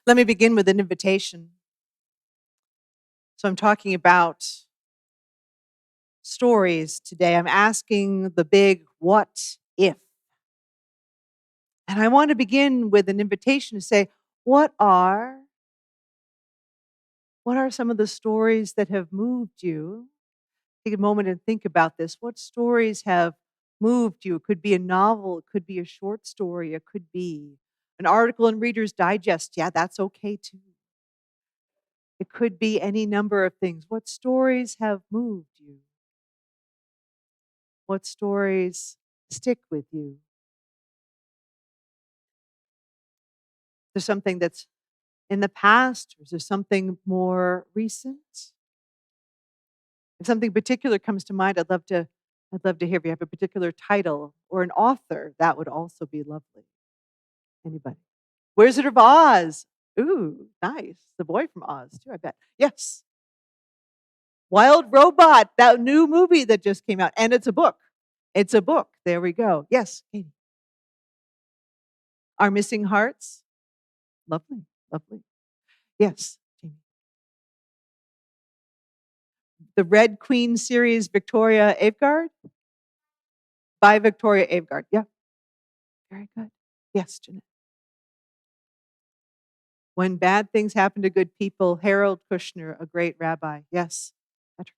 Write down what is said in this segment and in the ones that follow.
Let me begin with an invitation. So I'm talking about stories today. I'm asking the big what if. And I want to begin with an invitation to say, what are some of the stories that have moved you? Take a moment and think about this. What stories have moved you? It could be a novel, it could be a short story, it could be an article in Reader's Digest. Yeah, that's okay too. It could be any number of things. What stories have moved you? What stories stick with you? Is there something that's in the past, or is there something more recent? If something particular comes to mind, I'd love to hear if you have a particular title or an author. That would also be lovely. Anybody? Wizard of Oz. Ooh, nice. The boy from Oz, too, I bet. Yes. Wild Robot, that new movie that just came out. And it's a book. It's a book. There we go. Yes, Katie. Our Missing Hearts. Lovely, lovely. Yes, Jamie. The Red Queen series, Victoria Aveyard? By Victoria Aveyard. Yeah, very good. Yes, Jeanette. When Bad Things Happen to Good People, Harold Kushner, a great rabbi. Yes. Patrick.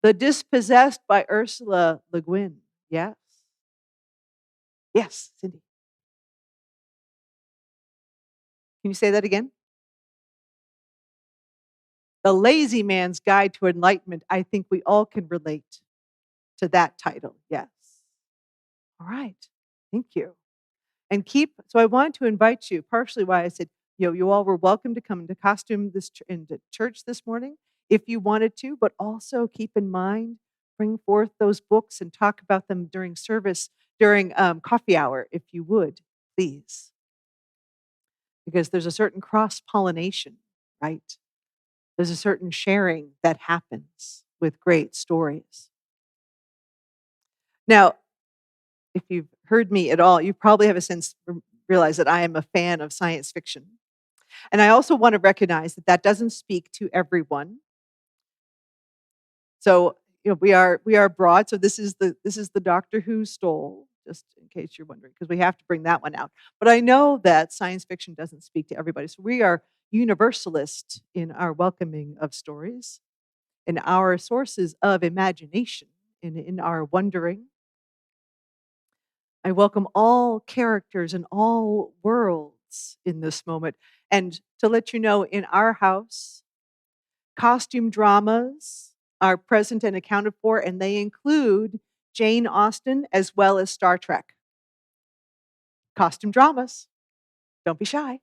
The Dispossessed by Ursula Le Guin. Yes. Yes, Cindy. Can you say that again? The Lazy Man's Guide to Enlightenment. I think we all can relate to that title. Yes. All right. Thank you. And so I wanted to invite you, partially why I said, you all were welcome to come into costume into church this morning if you wanted to, but also keep in mind, bring forth those books and talk about them during service, during coffee hour, if you would, please. Because there's a certain cross-pollination, right? There's a certain sharing that happens with great stories. Now, if you've heard me at all, you probably have a sense, realize that I am a fan of science fiction. And I also want to recognize that that doesn't speak to everyone. So, we are broad. So this is the Doctor Who stole, just in case you're wondering, because we have to bring that one out. But I know that science fiction doesn't speak to everybody. So we are universalist in our welcoming of stories, in our sources of imagination, in our wondering. I welcome all characters and all worlds in this moment. And to let you know, in our house, costume dramas are present and accounted for, and they include Jane Austen as well as Star Trek. Costume dramas. Don't be shy.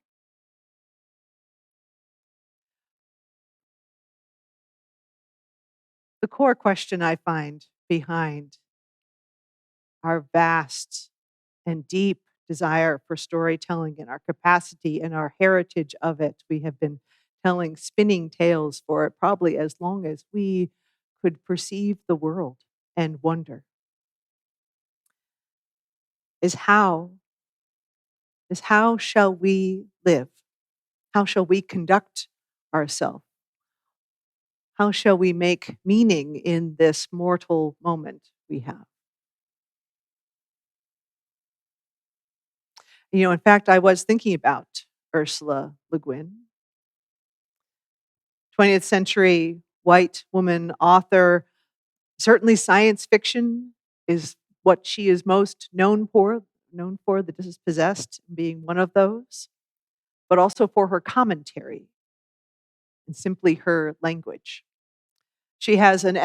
The core question I find behind our vast and deep desire for storytelling and our capacity and our heritage of it. We have been telling spinning tales for it probably as long as we could perceive the world and wonder. Is how shall we live? How shall we conduct ourselves? How shall we make meaning in this mortal moment we have? In fact, I was thinking about Ursula Le Guin, 20th century white woman author. Certainly science fiction is what she is most known for, The Dispossessed being one of those, but also for her commentary and simply her language. She has an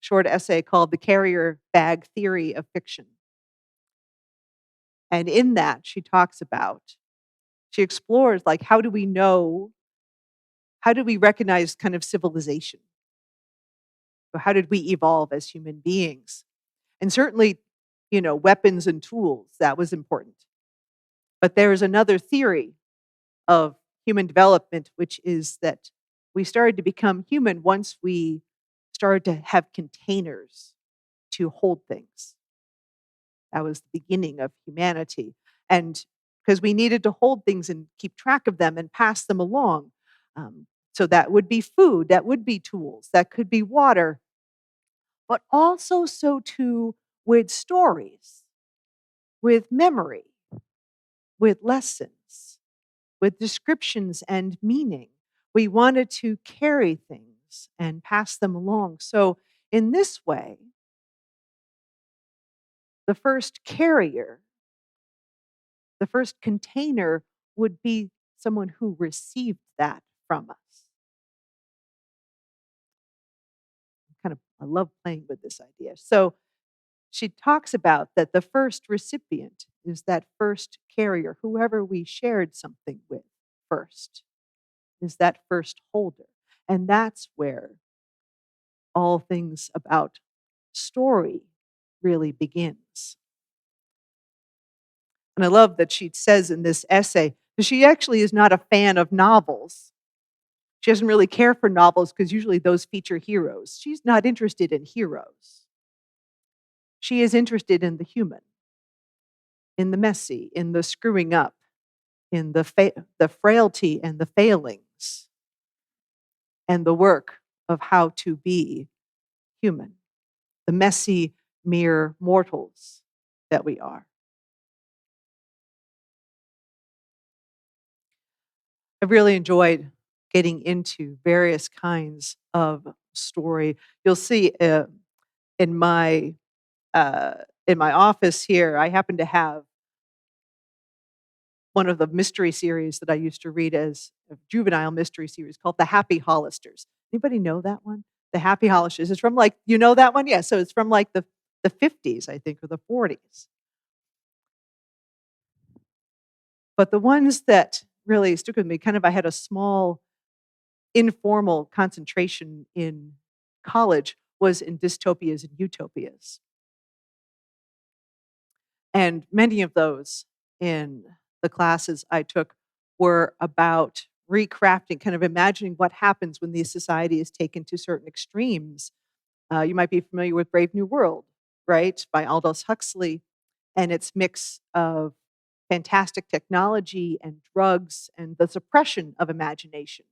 short essay called The Carrier Bag Theory of Fiction. And in that, she explores, like, how do we recognize kind of civilization? Or how did we evolve as human beings? And certainly, weapons and tools, that was important. But there is another theory of human development, which is that we started to become human once we started to have containers to hold things. That was the beginning of humanity. And because we needed to hold things and keep track of them and pass them along. So that would be food, that would be tools, that could be water, but also so too with stories, with memory, with lessons, with descriptions and meaning. We wanted to carry things and pass them along. So, in this way, the first carrier, the first container would be someone who received that from us. I love playing with this idea. So, she talks about that the first recipient is that first carrier, whoever we shared something with first, is that first holder. And that's where all things about story really begins. And I love that she says in this essay, that she actually is not a fan of novels. She doesn't really care for novels because usually those feature heroes. She's not interested in heroes. She is interested in the human, in the messy, in the screwing up, in the frailty and the failings, and the work of how to be human, the messy, mere mortals that we are. I've really enjoyed getting into various kinds of story. You'll see in my uh, in my office here, I happen to have one of the mystery series that I used to read as a juvenile mystery series called The Happy Hollisters. Anybody know that one? The Happy Hollisters. It's from like, you know that one? Yeah. So it's from like the 50s, I think, or the 40s. But the ones that really stuck with me, kind of, I had a small informal concentration in college was in dystopias and utopias. And many of those in the classes I took were about recrafting, kind of imagining what happens when the society is taken to certain extremes. You might be familiar with Brave New World, right, by Aldous Huxley, and its mix of fantastic technology and drugs and the suppression of imagination.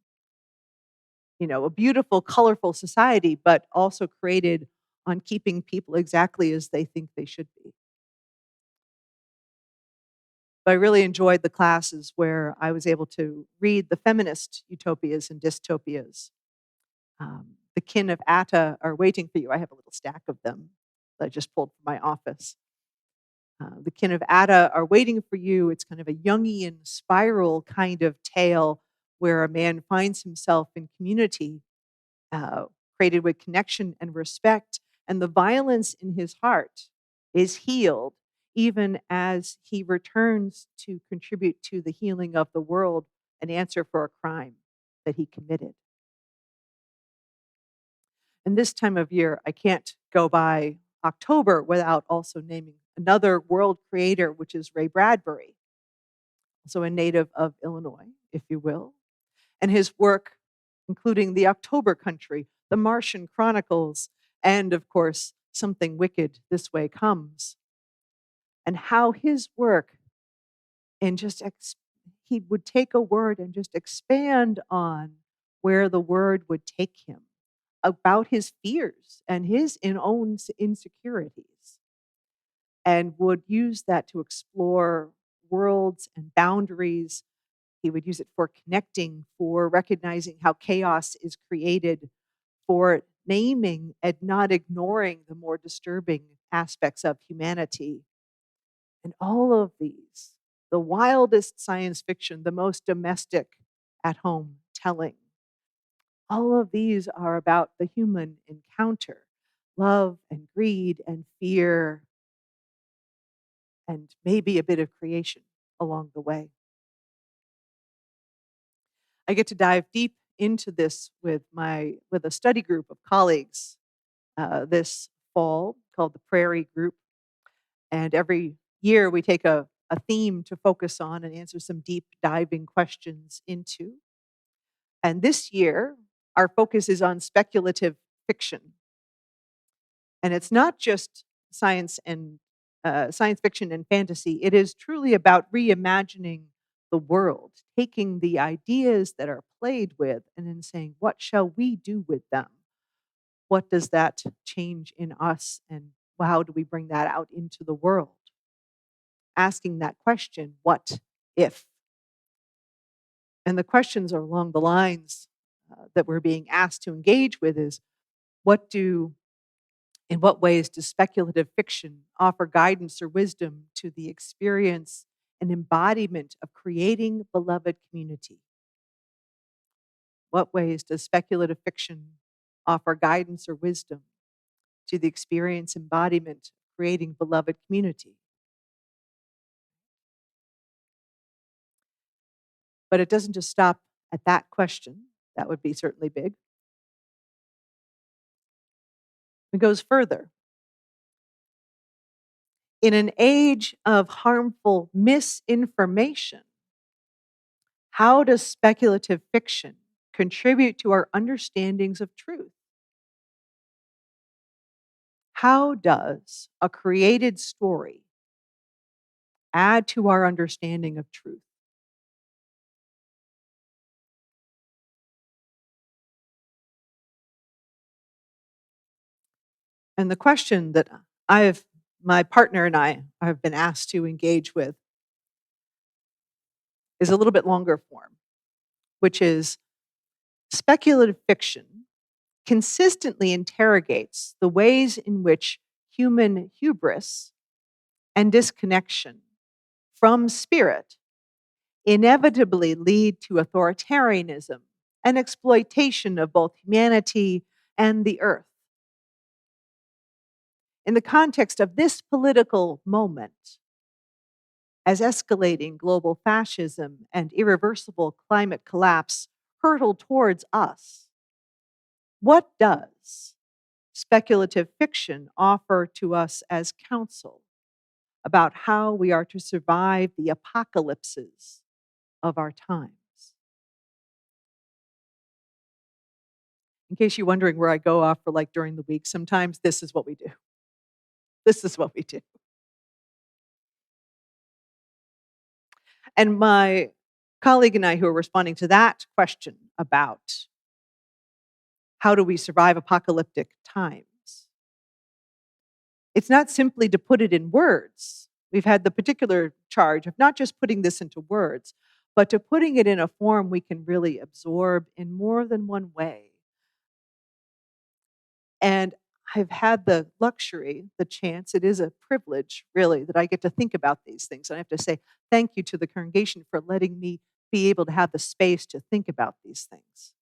You know, a beautiful, colorful society, but also created on keeping people exactly as they think they should be. But I really enjoyed the classes where I was able to read the feminist utopias and dystopias. The kin of Atta are waiting for you. I have a little stack of them that I just pulled from my office. The kin of Atta are waiting for you. It's kind of a Jungian spiral kind of tale where a man finds himself in community, uh, created with connection and respect, and the violence in his heart is healed even as he returns to contribute to the healing of the world and answer for a crime that he committed. And this time of year, I can't go by October without also naming another world creator, which is Ray Bradbury, so a native of Illinois, if you will. And his work, including The October Country, The Martian Chronicles, and of course, Something Wicked This Way Comes. And how his work, and he would take a word and just expand on where the word would take him, about his fears and his own insecurities, and would use that to explore worlds and boundaries. He would use it for connecting, for recognizing how chaos is created, for naming and not ignoring the more disturbing aspects of humanity. And all of these, the wildest science fiction, the most domestic at home telling, all of these are about the human encounter, love and greed and fear, and maybe a bit of creation along the way. I get to dive deep into this with a study group of colleagues this fall called the Prairie Group. And every year we take a theme to focus on and answer some deep diving questions into. And this year, our focus is on speculative fiction. And it's not just science and science fiction and fantasy, it is truly about reimagining the world, taking the ideas that are played with and then saying, what shall we do with them? What does that change in us? And how do we bring that out into the world? Asking that question, what if? And the questions are along the lines that we're being asked to engage with is in what ways does speculative fiction offer guidance or wisdom to the experience and embodiment of creating beloved community? What ways does speculative fiction offer guidance or wisdom to the experience embodiment of creating beloved community? But it doesn't just stop at that question. That would be certainly big. It goes further. In an age of harmful misinformation, how does speculative fiction contribute to our understandings of truth? How does a created story add to our understanding of truth? And the question that my partner and I have been asked to engage with is a little bit longer form, which is speculative fiction consistently interrogates the ways in which human hubris and disconnection from spirit inevitably lead to authoritarianism and exploitation of both humanity and the earth. In the context of this political moment, as escalating global fascism and irreversible climate collapse hurtle towards us, what does speculative fiction offer to us as counsel about how we are to survive the apocalypses of our times? In case you're wondering where I go off for like during the week, sometimes this is what we do. This is what we do. And my colleague and I, who are responding to that question about how do we survive apocalyptic times, it's not simply to put it in words. We've had the particular charge of not just putting this into words, but to putting it in a form we can really absorb in more than one way. And I've had the luxury, the chance, it is a privilege really that I get to think about these things. And I have to say thank you to the congregation for letting me be able to have the space to think about these things.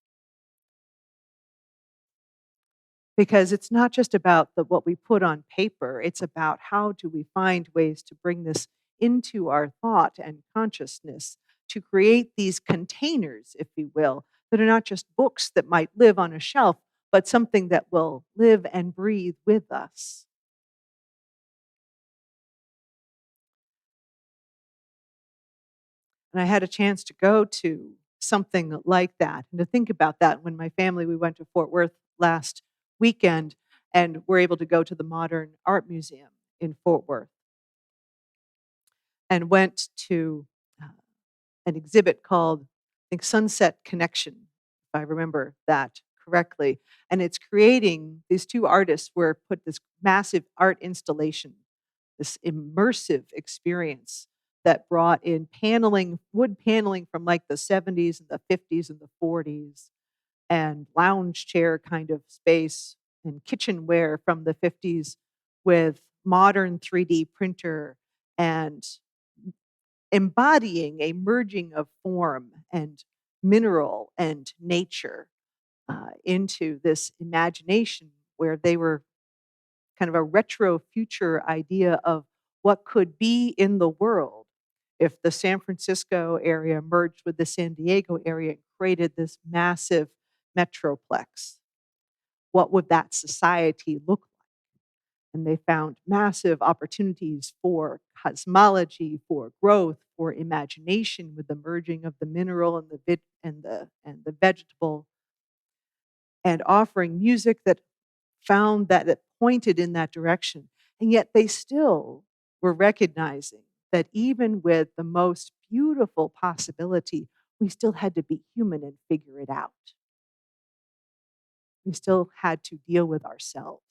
Because it's not just about what we put on paper, it's about how do we find ways to bring this into our thought and consciousness to create these containers, if you will, that are not just books that might live on a shelf, but something that will live and breathe with us. And I had a chance to go to something like that and to think about that when my family, we went to Fort Worth last weekend and were able to go to the Modern Art Museum in Fort Worth and went to uh, an exhibit called, I think, Sunset Connection, if I remember that correctly. And it's creating, these two artists were put this massive art installation, this immersive experience that brought in paneling, wood paneling from like the 70s and the 50s and the 40s, and lounge chair kind of space and kitchenware from the 50s with modern 3D printer and embodying a merging of form and mineral and nature into this imagination where they were kind of a retro future idea of what could be in the world if the San Francisco area merged with the San Diego area and created this massive metroplex. What would that society look like? And they found massive opportunities for cosmology, for growth, for imagination with the merging of the mineral and the vegetable, and offering music that found that it pointed in that direction. And yet they still We're recognizing that even with the most beautiful possibility, we still had to be human and figure it out. We still had to deal with ourselves.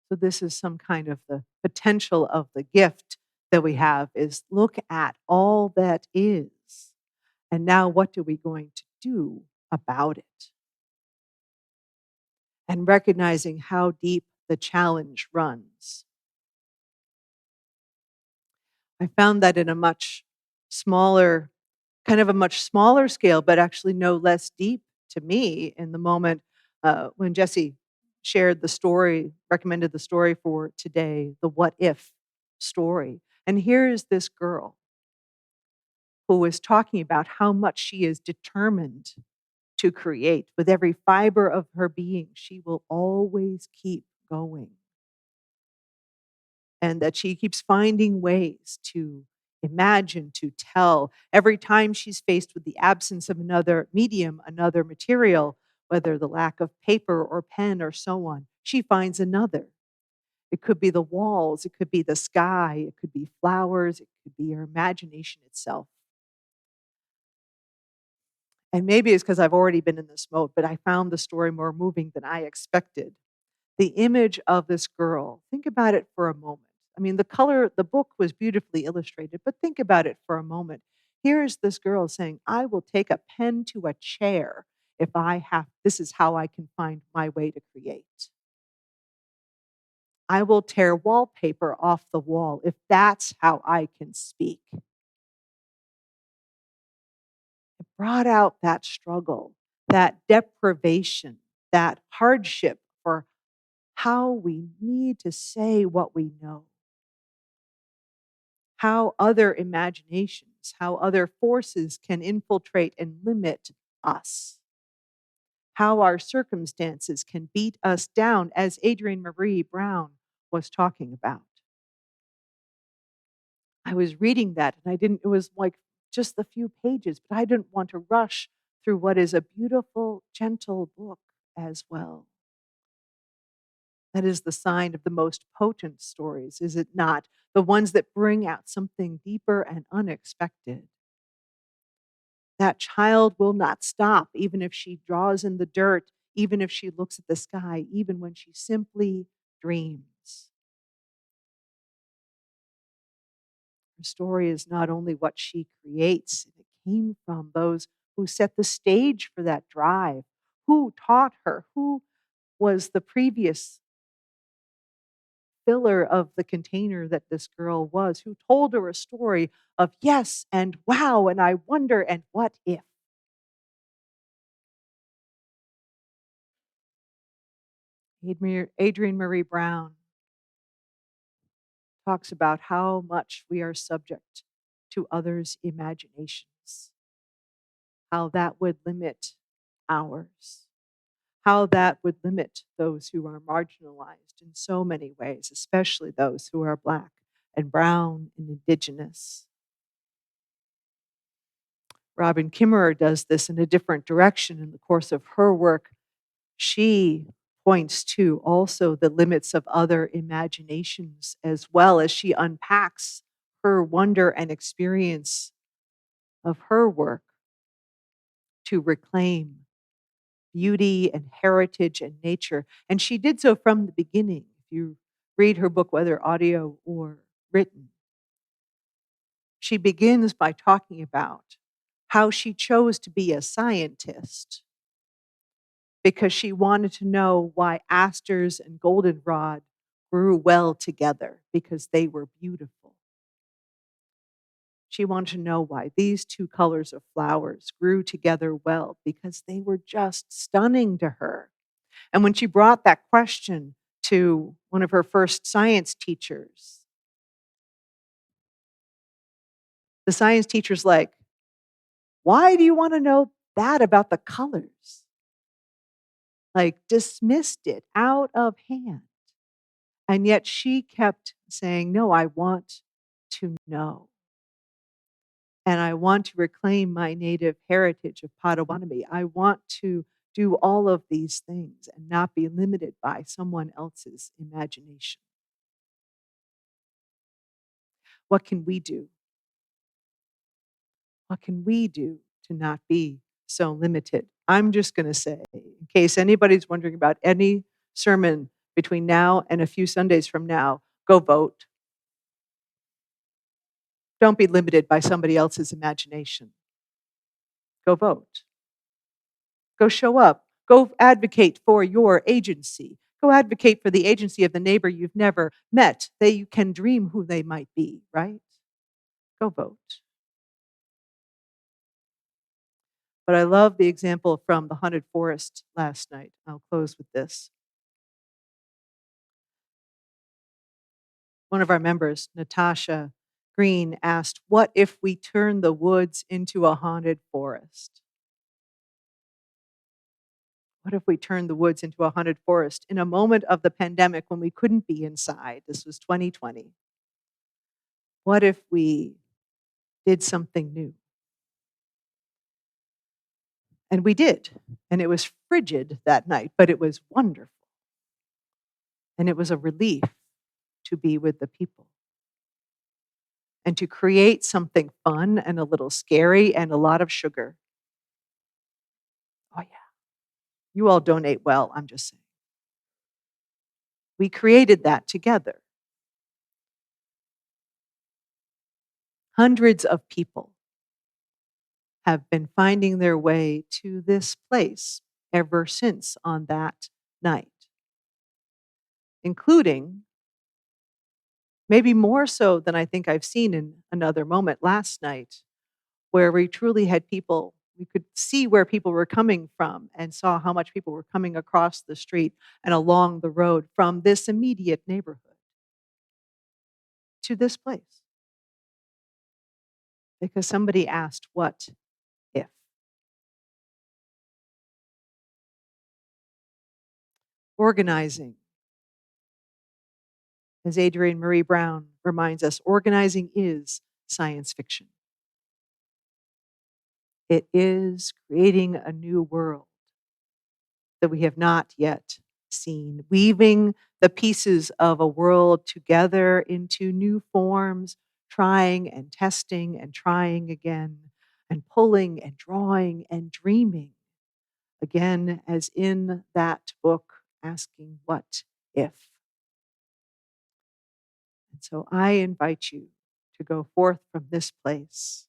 So this is some kind of the potential of the gift that we have is look at all that is. And now what are we going to do about it? And recognizing how deep the challenge runs. I found that in a much smaller, kind of a much smaller scale, but actually no less deep to me in the moment when Jesse shared the story, recommended the story for today, the what if story. And here is this girl who is talking about how much she is determined to create. With every fiber of her being, she will always keep going. And that she keeps finding ways to imagine, to tell. Every time she's faced with the absence of another medium, another material, whether the lack of paper or pen or so on, she finds another. It could be the walls, it could be the sky, it could be flowers, it could be her imagination itself. And maybe it's because I've already been in this mode, but I found the story more moving than I expected. The image of this girl, think about it for a moment. I mean, the book was beautifully illustrated, but think about it for a moment. Here is this girl saying, I will take a pen to a chair if this is how I can find my way to create. I will tear wallpaper off the wall if that's how I can speak. It brought out that struggle, that deprivation, that hardship for how we need to say what we know, how other imaginations, how other forces can infiltrate and limit us, how our circumstances can beat us down, as Adrienne Maree Brown was talking about. I was reading that and it was like just a few pages, but I didn't want to rush through what is a beautiful, gentle book as well. That is the sign of the most potent stories, is it not? The ones that bring out something deeper and unexpected. That child will not stop, even if she draws in the dirt, even if she looks at the sky, even when she simply dreams. Her story is not only what she creates, it came from those who set the stage for that drive, who taught her, who was the previous filler of the container that this girl was, who told her a story of yes and wow and I wonder and what if. Adrienne Maree Brown talks about how much we are subject to others' imaginations, how that would limit ours, how that would limit those who are marginalized in so many ways, especially those who are Black and Brown and Indigenous. Robin Kimmerer does this in a different direction in the course of her work. She points to also the limits of other imaginations as well as she unpacks her wonder and experience of her work to reclaim beauty and heritage and nature. And she did so from the beginning. If you read her book, whether audio or written, she begins by talking about how she chose to be a scientist because she wanted to know why asters and goldenrod grew well together because they were beautiful. She wanted to know why these two colors of flowers grew together well because they were just stunning to her. And when she brought that question to one of her first science teachers, the science teacher's like, why do you want to know that about the colors? Like dismissed it out of hand. And yet she kept saying, no, I want to know. And I want to reclaim my native heritage of Potawatomi. I want to do all of these things and not be limited by someone else's imagination. What can we do? What can we do to not be so limited? I'm just going to say, in case anybody's wondering about any sermon between now and a few Sundays from now, go vote. Don't be limited by somebody else's imagination. Go vote. Go show up. Go advocate for your agency. Go advocate for the agency of the neighbor you've never met. They can dream who they might be, right? Go vote. But I love the example from the Haunted Forest last night. I'll close with this. One of our members, Natasha Green, asked, "What if we turn the woods into a haunted forest?" What if we turned the woods into a haunted forest in a moment of the pandemic when we couldn't be inside? This was 2020. What if we did something new? And we did. And it was frigid that night, but it was wonderful. And it was a relief to be with the people and to create something fun and a little scary and a lot of sugar. Oh, yeah. You all donate well, I'm just saying. We created that together. Hundreds of people have been finding their way to this place ever since on that night, including maybe more so than I think I've seen in another moment last night, where we truly had people, we could see where people were coming from and saw how much people were coming across the street and along the road from this immediate neighborhood to this place. Because somebody asked, what if? Organizing. As Adrienne Marie Brown reminds us, organizing is science fiction. It is creating a new world that we have not yet seen, weaving the pieces of a world together into new forms, trying and testing and trying again, and pulling and drawing and dreaming again, as in that book, asking, what if? And so I invite you to go forth from this place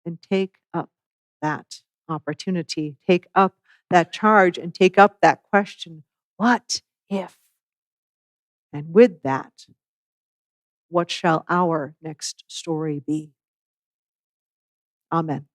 and take up that opportunity, take up that charge, and take up that question, what if? And with that, what shall our next story be? Amen.